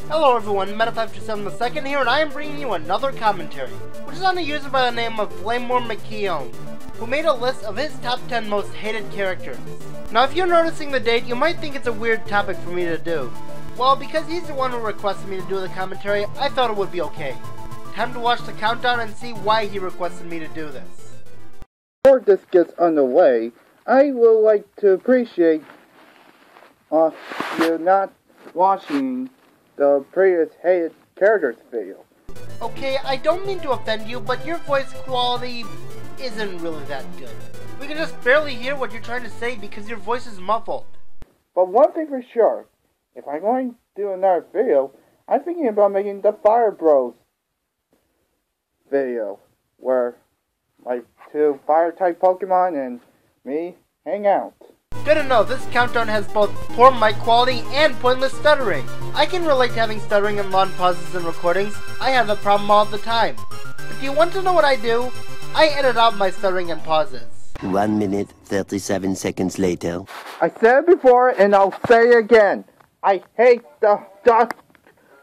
Hello everyone, Meta527II here, and I am bringing you another commentary, which is on a user by the name of Flamemore Mckeown, who made a list of his top 10 most hated characters. Now if you're noticing the date, you might think it's a weird topic for me to do. Well, because he's the one who requested me to do the commentary, I thought it would be okay. Time to watch the countdown and see why he requested me to do this. Before this gets underway, I would like to appreciate you not watching the previous hated characters video. Okay, I don't mean to offend you, but your voice quality isn't really that good. We can just barely hear what you're trying to say because your voice is muffled. But one thing for sure, if I'm going to do another video, I'm thinking about making the Fire Bros video, where my two fire-type Pokemon and me hang out. Good to know, this countdown has both poor mic quality and pointless stuttering. I can relate to having stuttering and long pauses in recordings. I have that problem all the time. If you want to know what I do, I edit out my stuttering and pauses. 1 minute, 37 seconds later. I said it before and I'll say it again. I hate the duck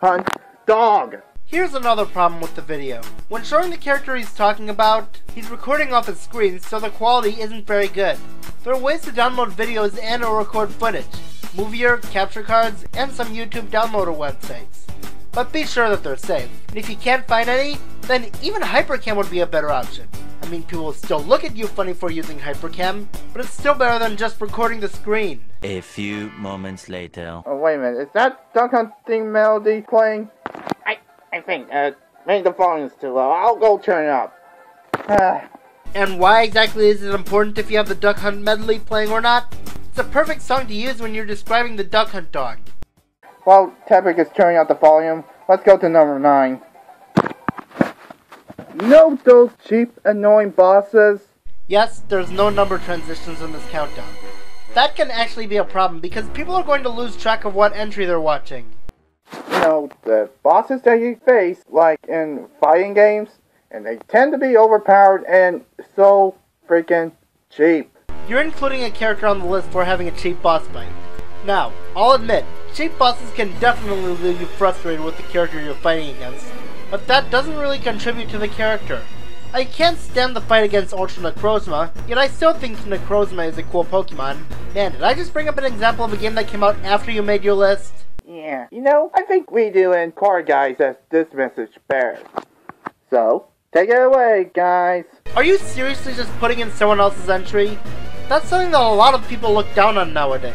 hunt dog. Here's another problem with the video. When showing the character he's talking about, he's recording off his screen, so the quality isn't very good. There are ways to download videos and or record footage, Movier, capture cards, and some YouTube downloader websites. But be sure that they're safe. And if you can't find any, then even Hypercam would be a better option. I mean, people will still look at you funny for using Hypercam, but it's still better than just recording the screen. A few moments later. Oh, wait a minute, is that duck hunt theme melody playing? I think, maybe the volume's too low. I'll go turn it up. And why exactly is it important if you have the Duck Hunt medley playing or not? It's a perfect song to use when you're describing the Duck Hunt dog. While Tepic is turning out the volume, let's go to number 9. Know those cheap, annoying bosses? Yes, there's no number transitions in this countdown. That can actually be a problem because people are going to lose track of what entry they're watching. You know, the bosses that you face, like in fighting games, and they tend to be overpowered and so freaking cheap. You're including a character on the list for having a cheap boss fight. Now, I'll admit, cheap bosses can definitely leave you frustrated with the character you're fighting against, but that doesn't really contribute to the character. I can't stand the fight against Ultra Necrozma, yet I still think Necrozma is a cool Pokemon. Man, did I just bring up an example of a game that came out after you made your list? Yeah, you know, I think we do in core guys as this message bears. So, take it away, guys. Are you seriously just putting in someone else's entry? That's something that a lot of people look down on nowadays.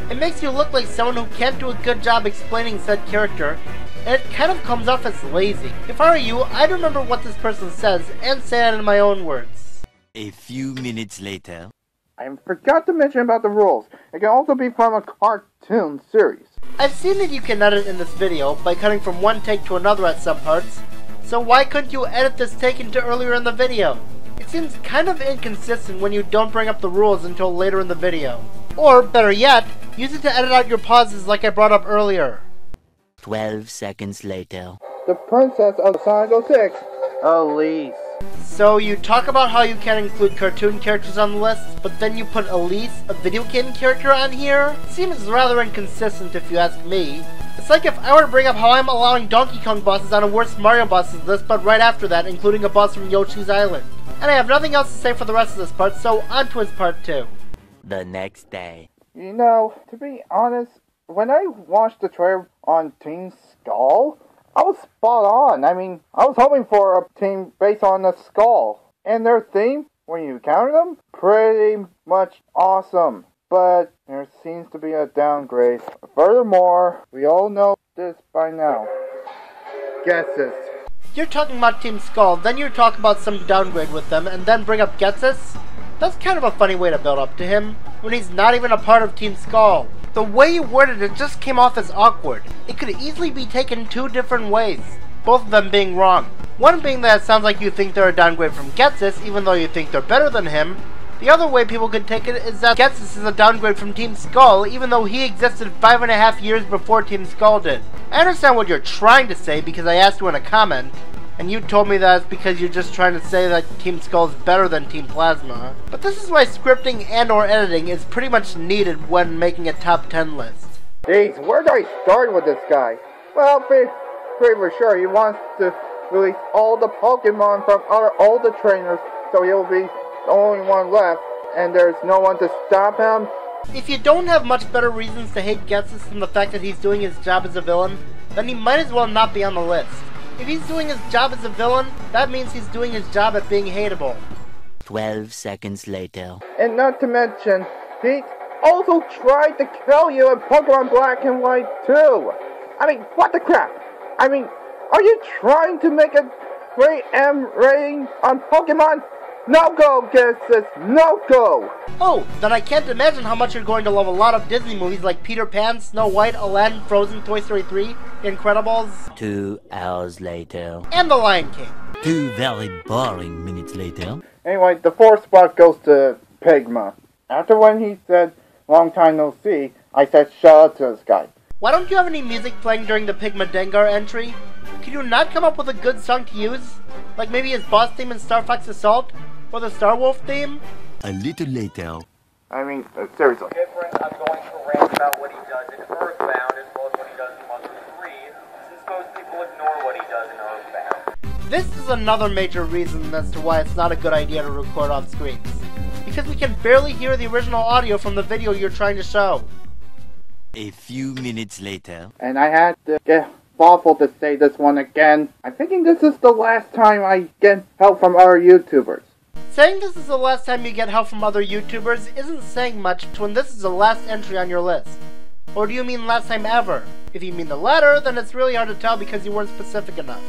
It makes you look like someone who can't do a good job explaining said character, and it kind of comes off as lazy. If I were you, I'd remember what this person says and say it in my own words. A few minutes later. I forgot to mention about the rules. It can also be from a cartoon series. I've seen that you can edit in this video by cutting from one take to another at some parts, so why couldn't you edit this take into earlier in the video? It seems kind of inconsistent when you don't bring up the rules until later in the video. Or, better yet, use it to edit out your pauses like I brought up earlier. 12 seconds later. The princess of Sonic 06, Elise. So you talk about how you can't include cartoon characters on the list, but then you put Elise, a video game character, on here? Seems rather inconsistent if you ask me. It's like if I were to bring up how I'm allowing Donkey Kong bosses on a worst Mario bosses list, but right after that including a boss from Yoshi's Island. And I have nothing else to say for the rest of this part, so on to his part 2. The next day. You know, to be honest, when I watched the trailer on Team Skull, I was spot on. I mean, I was hoping for a team based on the Skull. And their theme, when you counter them, pretty much awesome. But there seems to be a downgrade. Furthermore, we all know this by now. Guesses. You're talking about Team Skull, then you talk about some downgrade with them, and then bring up Getsus? That's kind of a funny way to build up to him, when he's not even a part of Team Skull. The way you worded it just came off as awkward. It could easily be taken 2 different ways, both of them being wrong. One being that it sounds like you think they're a downgrade from Getsus, even though you think they're better than him. The other way people could take it is that Getsus is a downgrade from Team Skull, even though he existed 5.5 years before Team Skull did. I understand what you're trying to say because I asked you in a comment, and you told me that it's because you're just trying to say that Team Skull is better than Team Plasma. But this is why scripting and or editing is pretty much needed when making a top 10 list. Jeez, where do I start with this guy? Well, pretty for sure he wants to release all the Pokemon from all the trainers, so he'll be the only one left, and there's no one to stop him. If you don't have much better reasons to hate Getsus than the fact that he's doing his job as a villain, then he might as well not be on the list. If he's doing his job as a villain, that means he's doing his job at being hateable. 12 seconds later. And not to mention, he also tried to kill you in Pokemon Black and White too. I mean, what the crap? I mean, are you trying to make a great M rating on Pokemon? No go, Getsus, no go! Oh, then I can't imagine how much you're going to love a lot of Disney movies like Peter Pan, Snow White, Aladdin, Frozen, Toy Story 3, The Incredibles, 2 hours later. and The Lion King. 2 very boring minutes later. Anyway, the fourth spot goes to Pigma. After when he said, "Long time no see," I said, "Shut up to this guy." Why don't you have any music playing during the Pigma Dengar entry? Could you not come up with a good song to use? Like maybe his boss theme in Star Fox Assault? Or the Star Wolf theme? A little later. I mean, seriously. Different, I'm going to rant about what he does in Earthbound as well as what he does in Monster 3, since most people ignore what he does in Earthbound. This is another major reason as to why it's not a good idea to record off screens. Because we can barely hear the original audio from the video you're trying to show. A few minutes later. And I had to get awful to say this one again. I'm thinking this is the last time I get help from other YouTubers. Saying this is the last time you get help from other YouTubers isn't saying much when this is the last entry on your list. Or do you mean last time ever? If you mean the latter, then it's really hard to tell because you weren't specific enough.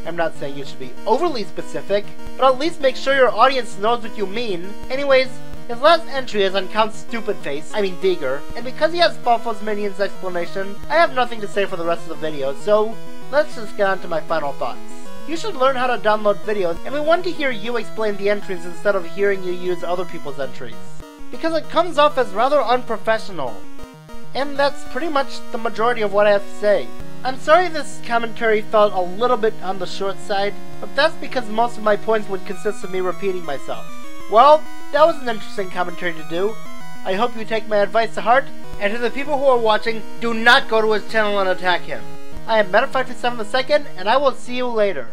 I'm not saying you should be overly specific, but at least make sure your audience knows what you mean. Anyways, his last entry is on Count Stupidface, Digger, and because he has Buffalo's Minions explanation, I have nothing to say for the rest of the video, so let's just get on to my final thoughts. You should learn how to download videos, and we want to hear you explain the entries instead of hearing you use other people's entries. Because it comes off as rather unprofessional. And that's pretty much the majority of what I have to say. I'm sorry this commentary felt a little bit on the short side, but that's because most of my points would consist of me repeating myself. Well, that was an interesting commentary to do. I hope you take my advice to heart, and to the people who are watching, do not go to his channel and attack him. I am Meta527II, and I will see you later.